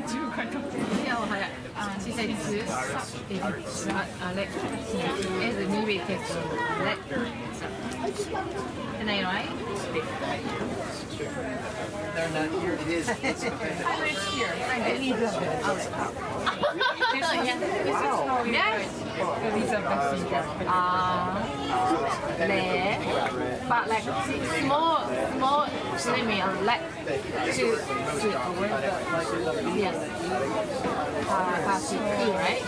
手を早い。She said is maybe takes Can I write? They're not here. It is. It's Here. I need them. Wow. Yes. These are leg, but like small swimming on leg to yes. Right?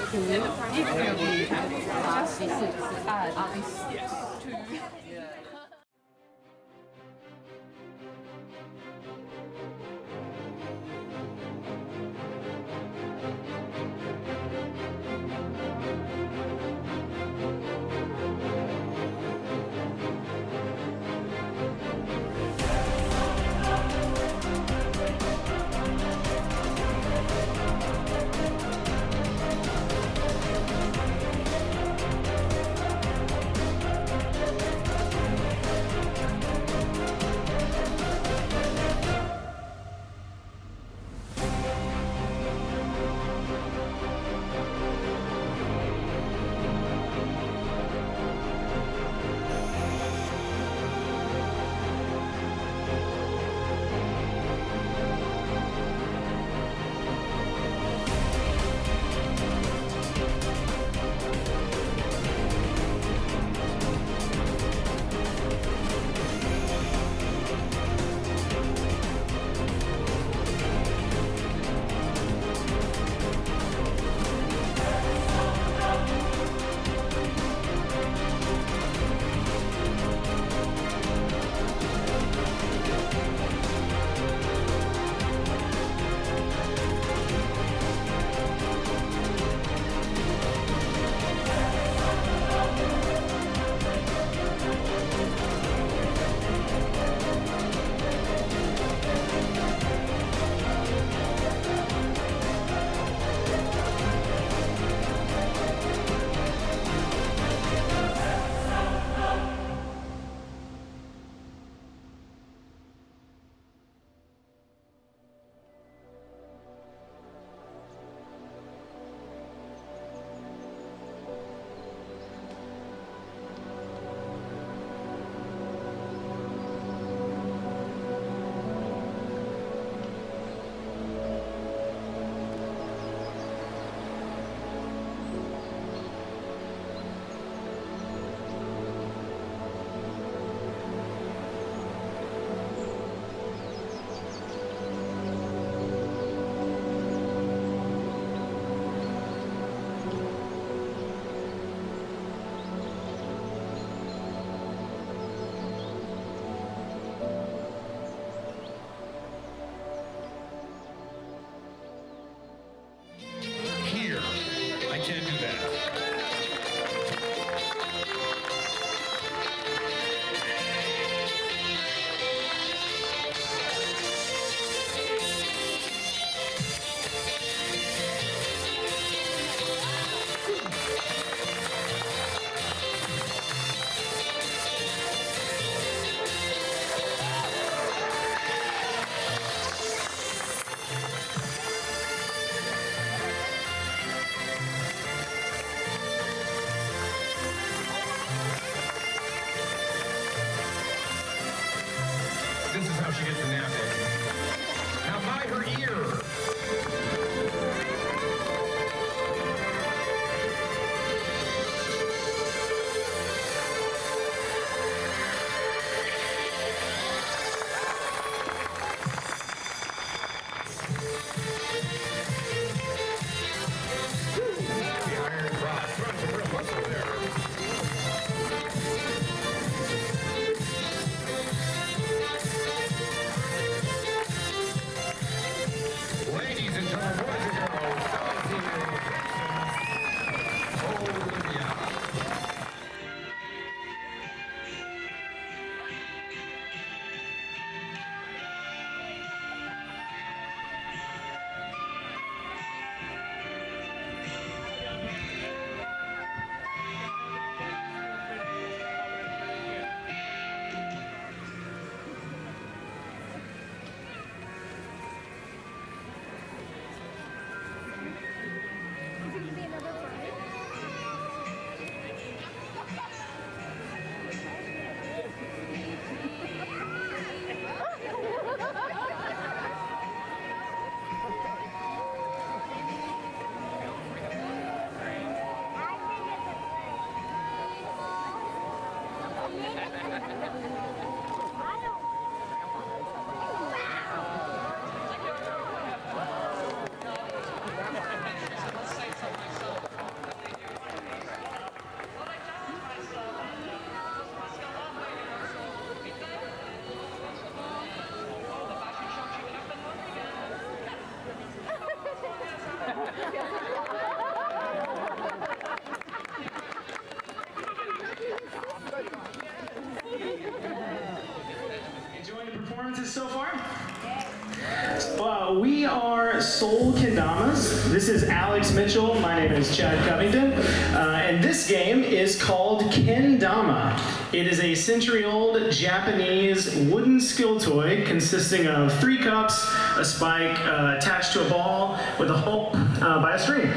Soul Kendamas. This is Alex Mitchell. My name is Chad Covington. And this game is called Kendama. It is a century-old Japanese wooden skill toy consisting of 3 cups, a spike attached to a ball with a hole by a string.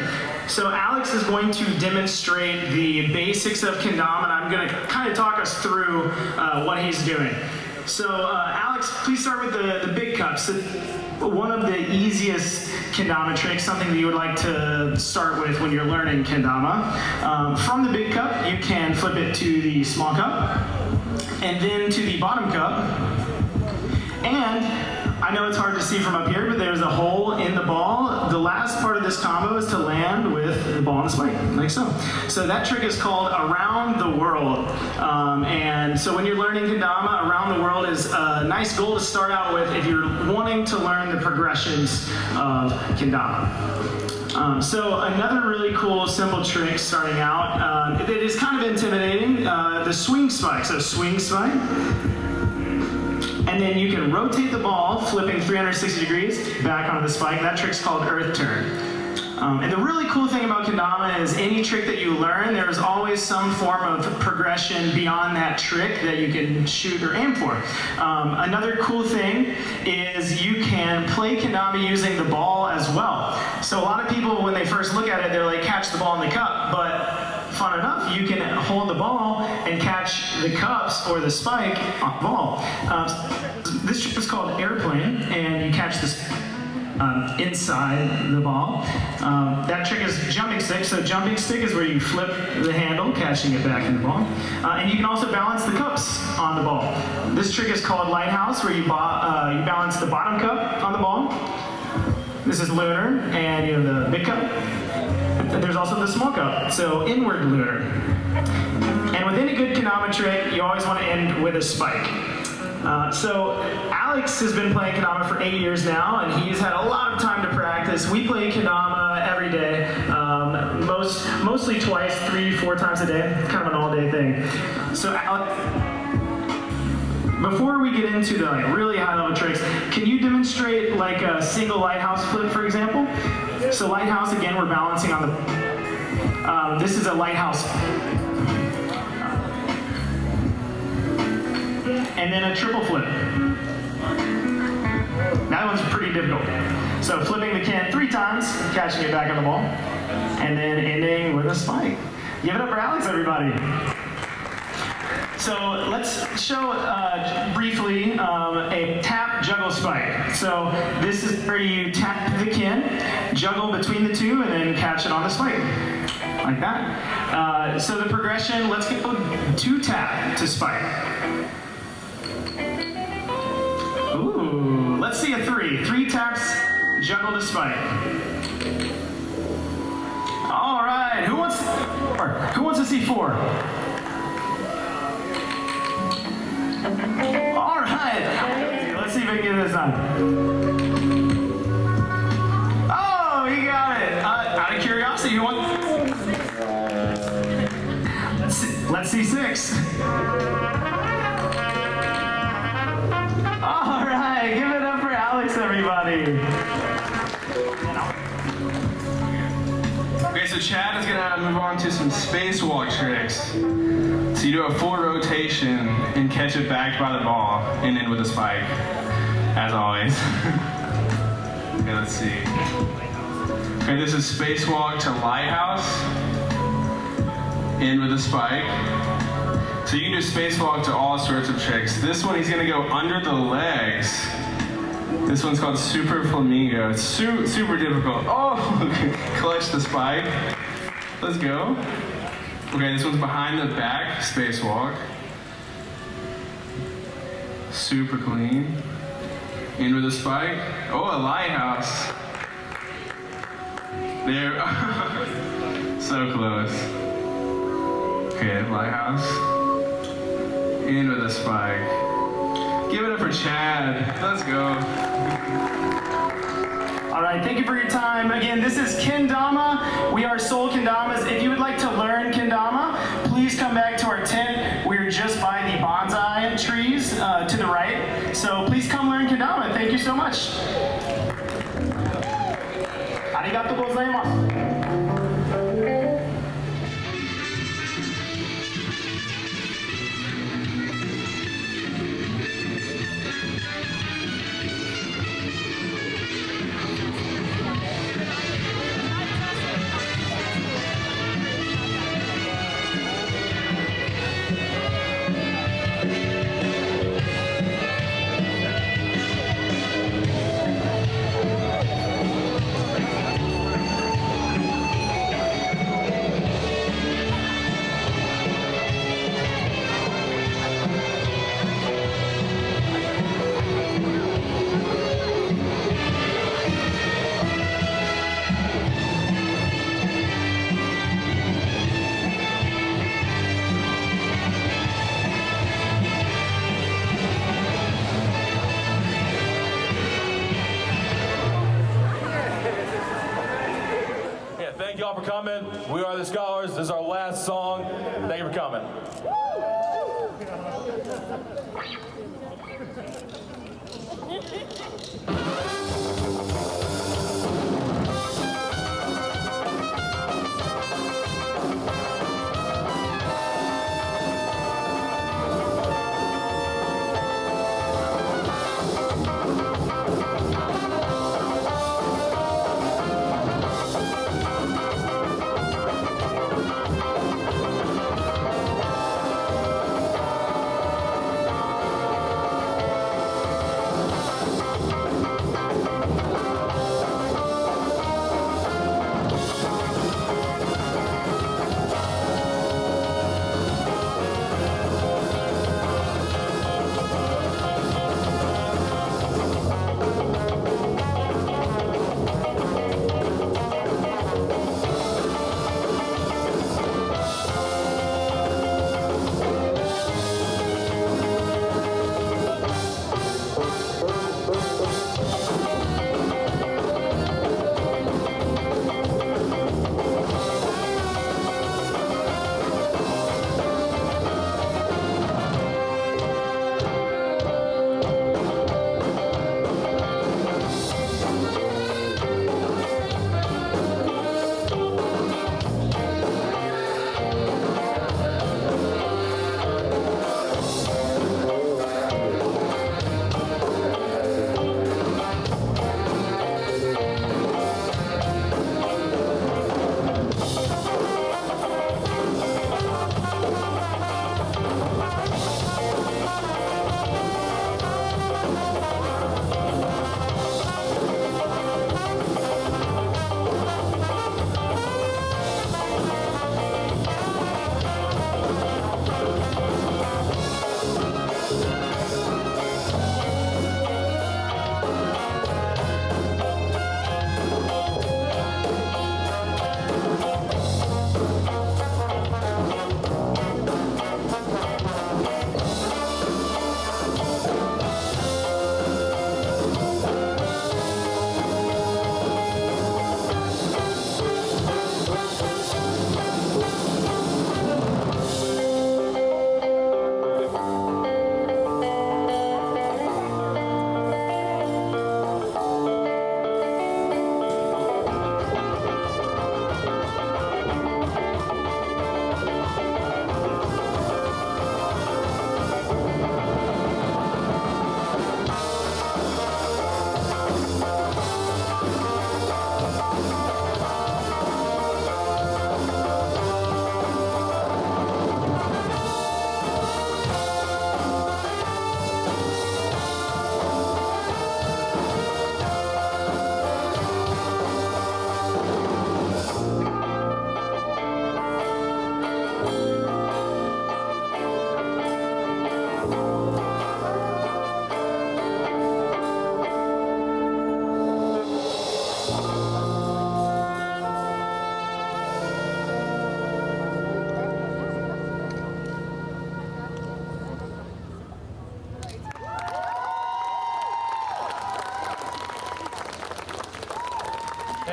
So Alex is going to demonstrate the basics of Kendama, and I'm going to kind of talk us through what he's doing. So Alex, please start with the big cups. So one of the easiest Kendama tricks, something that you would like to start with when you're learning Kendama. From the big cup, you can flip it to the small cup, and then to the bottom cup. And I know it's hard to see from up here, but there's a hole in the ball. The last part of this combo is to land with the ball and the spike, like so. So that trick is called Around the World. And so when you're learning Kendama, Around the World is a nice goal to start out with if you're wanting to learn the progressions of Kendama. So another really cool, simple trick starting out, it is kind of intimidating, the swing spike. So swing spike. And then you can rotate the ball, flipping 360 degrees back onto the spike. That trick's called Earth Turn. And the really cool thing about Kendama is any trick that you learn, there's always some form of progression beyond that trick that you can shoot or aim for. Another cool thing is you can play Kendama using the ball as well. So a lot of people, when they first look at it, they're like, catch the ball in the cup. But fun enough, you can hold the ball and catch the cups or the spike on the ball. This trick is called Airplane, and you catch this inside the ball. That trick is Jumping Stick. So Jumping Stick is where you flip the handle, catching it back in the ball. And you can also balance the cups on the ball. This trick is called Lighthouse, where you balance the bottom cup on the ball. This is Lunar, and you have the big cup. There's also the small cup, so inward lunar. And with any good Kendama trick, you always want to end with a spike. So Alex has been playing Kendama for 8 years now, and he's had a lot of time to practice. We play Kendama every day, mostly twice, 3-4 times a day, kind of an all-day thing. So Alex, before we get into the really high-level tricks, can you demonstrate like a single lighthouse flip, for example? So lighthouse, again, we're balancing on the, this is a lighthouse. And then a triple flip. That one's pretty difficult. So flipping the can 3 times, catching it back on the ball, and then ending with a spike. Give it up for Alex, everybody. So let's show briefly a tap juggle spike. So this is where you tap the kin, juggle between the two, and then catch it on the spike, like that. So the progression, let's go 2 tap to spike. Ooh, let's see a 3. 3 taps, juggle to spike. All right, who wants 4? Who wants to see 4? All right, let's see if I can get this done. Oh, he got it. Out of curiosity, who wants? Let's see 6. All right, give it up for Alex, everybody. Okay, so Chad is gonna move on to some spacewalk tricks. So you do a full rotation and catch it back by the ball and end with a spike, as always. Okay, let's see. Okay, this is spacewalk to lighthouse, end with a spike. So you can do spacewalk to all sorts of tricks. This one, he's gonna go under the legs. This one's called Super Flamingo. It's super difficult. Oh, clutch the spike. Let's go. Okay, this one's behind the back, spacewalk. Super clean. In with a spike. Oh, a lighthouse. There. So close. Okay, lighthouse. In with a spike. Give it up for Chad. Let's go. All right, thank you for your time. Again, this is Kendama. We are Soul Kendamas. If you would like to learn Kendama, please come back to our tent. We're just by the bonsai trees to the right. So please come learn Kendama. Thank you so much. がとうございます。Thank y'all for coming. We are the Skalors. This is our last song. Thank you for coming.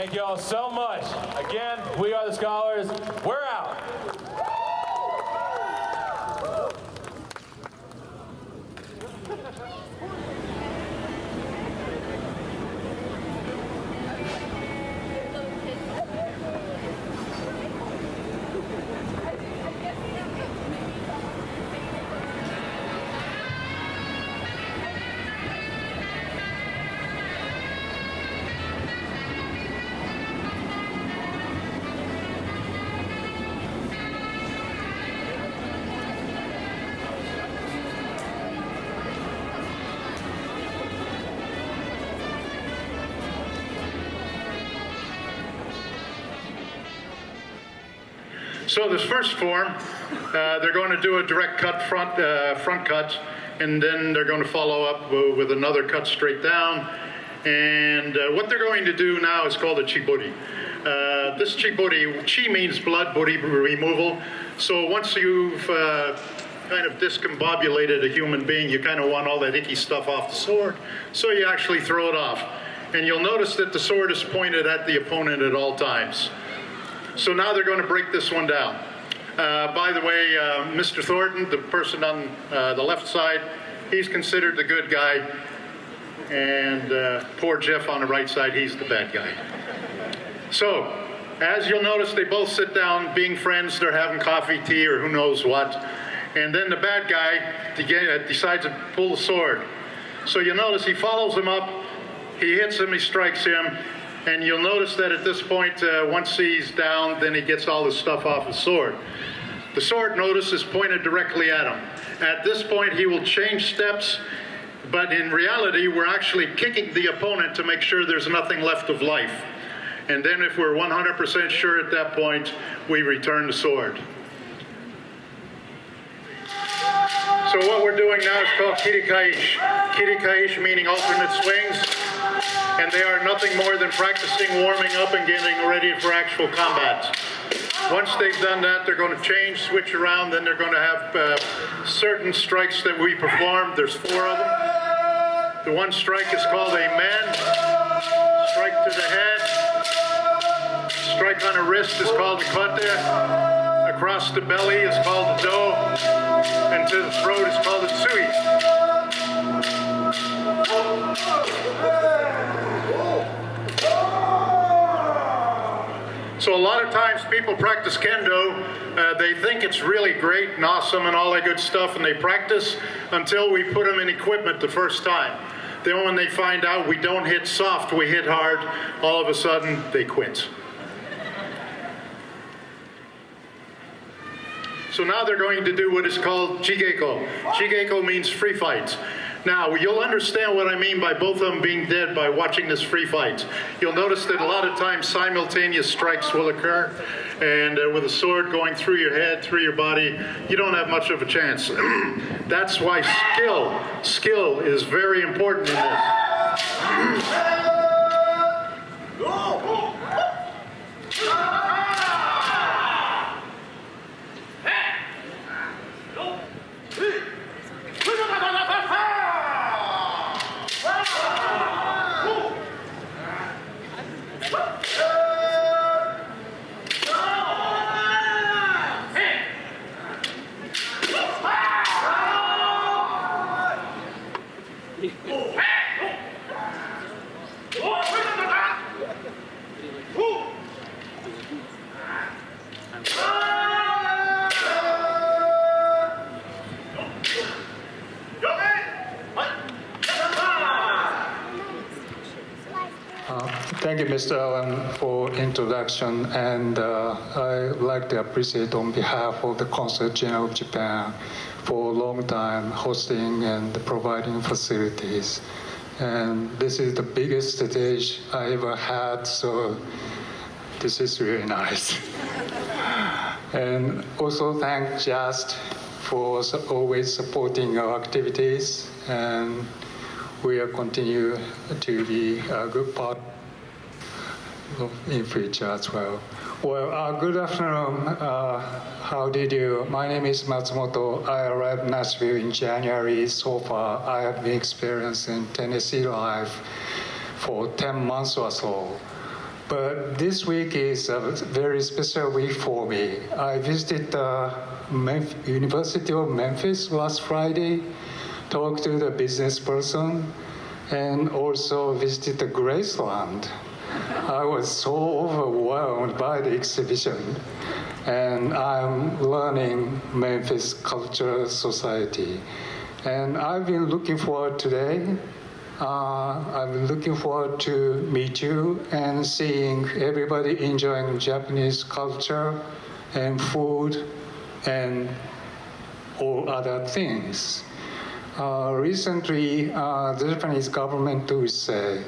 Thank you all so much. Again, we are the Skalors. We're out. So this first form, they're going to do a direct cut front cut, and then they're going to follow up with another cut straight down. And what they're going to do now is called a chibori. This chibori, chi means blood, bori removal. So once you've kind of discombobulated a human being, you kind of want all that icky stuff off the sword, so you actually throw it off. And you'll notice that the sword is pointed at the opponent at all times. So now they're going to break this one down. By the way, Mr. Thornton, the person on the left side, he's considered the good guy. And poor Jeff on the right side, he's the bad guy. So, as you'll notice, they both sit down, being friends, they're having coffee, tea, or who knows what. And then the bad guy decides to pull the sword. So you'll notice he follows him up, he hits him, he strikes him, and you'll notice that at this point, once he's down, then he gets all his stuff off his sword. The sword, notice, is pointed directly at him. At this point, he will change steps, but in reality, we're actually kicking the opponent to make sure there's nothing left of life. And then if we're 100% sure at that point, we return the sword. So what we're doing now is called kirikaishi. Kirikaishi meaning alternate swings. And they are nothing more than practicing warming up and getting ready for actual combat. Once they've done that, they're going to change, switch around, then they're going to have certain strikes that we perform. There's 4 of them. The one strike is called a man. Strike to the head. Strike on the wrist is called a kate. Across the belly is called a do. And to the throat is called a tsui. So a lot of times people practice Kendo, they think it's really great and awesome and all that good stuff, and they practice until we put them in equipment the first time. Then when they find out we don't hit soft, we hit hard, all of a sudden they quit. So now they're going to do what is called jigeko. Jigeko means free fights. Now, you'll understand what I mean by both of them being dead by watching this free fight. You'll notice that a lot of times simultaneous strikes will occur, and with a sword going through your head, through your body, you don't have much of a chance. That's why skill is very important in this. Thank you, Mr. Allen, for introduction, and I'd like to appreciate on behalf of the Consul-General of Japan for a long time hosting and providing facilities. And this is the biggest stage I ever had, so this is really nice. And also thank Just for always supporting our activities, and we will continue to be a good part in future as well. Well, good afternoon. How did you? My name is Matsumoto. I arrived in Nashville in January. So far, I have been experiencing Tennessee life for 10 months or so. But this week is a very special week for me. I visited the University of Memphis last Friday, talked to the business person, and also visited the Graceland. I was so overwhelmed by the exhibition, and I'm learning Memphis Cultural Society. And I've been looking forward today. I've been looking forward to meet you and seeing everybody enjoying Japanese culture and food and all other things. Recently, the Japanese government do say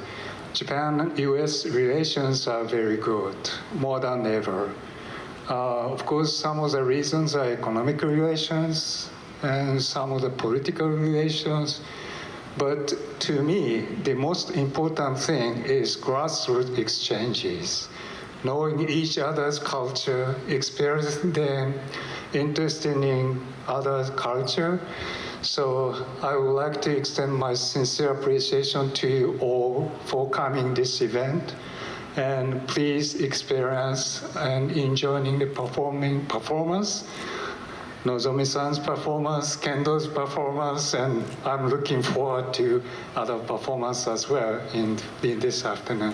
Japan-US relations are very good, more than ever. Of course, some of the reasons are economic relations and some of the political relations. But to me, the most important thing is grassroots exchanges, knowing each other's culture, experiencing them, interested in other culture. So I would like to extend my sincere appreciation to you all for coming this event. And please experience and enjoying the performance. Nozomi-san's performance, Kendo's performance, and I'm looking forward to other performances as well in this afternoon.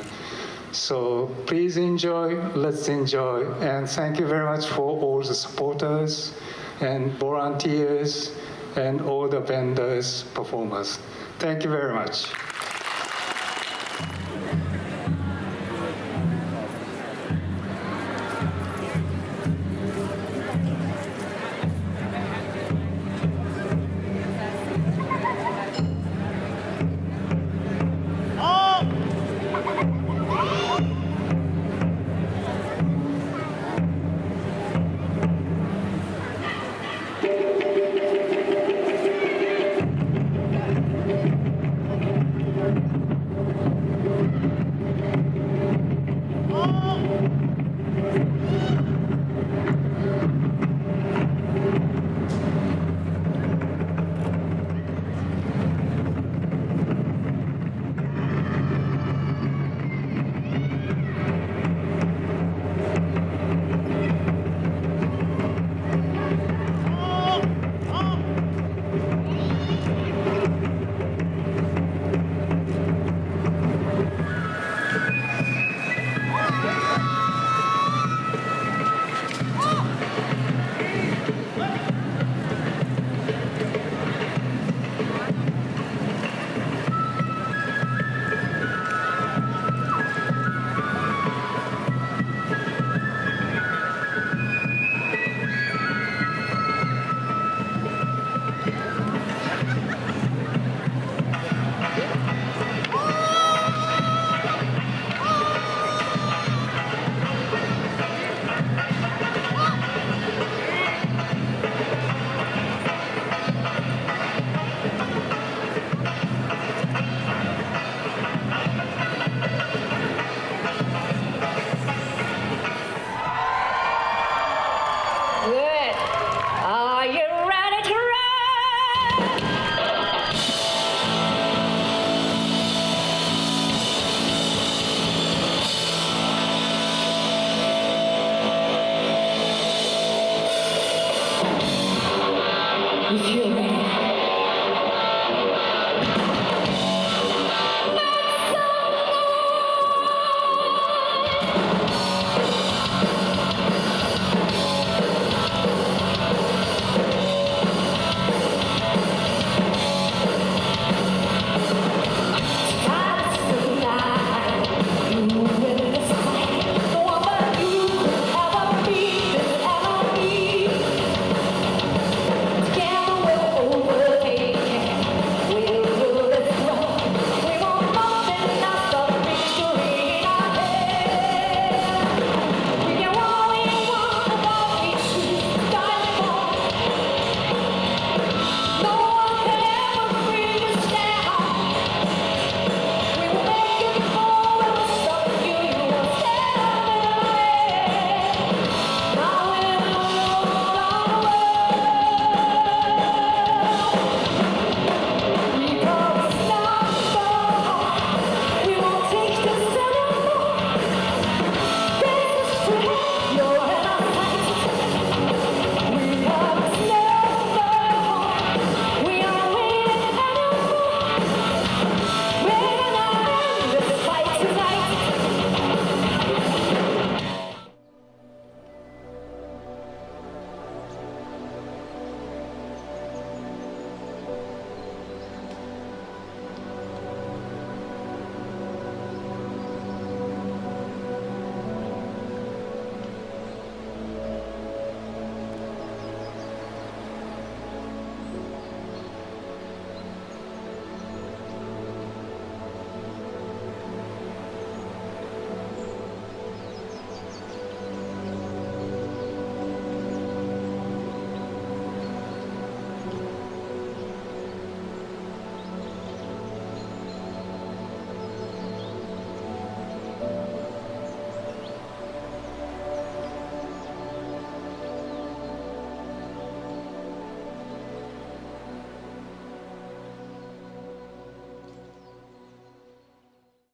So please enjoy, let's enjoy, and thank you very much for all the supporters and volunteers and all the vendors, performers. Thank you very much.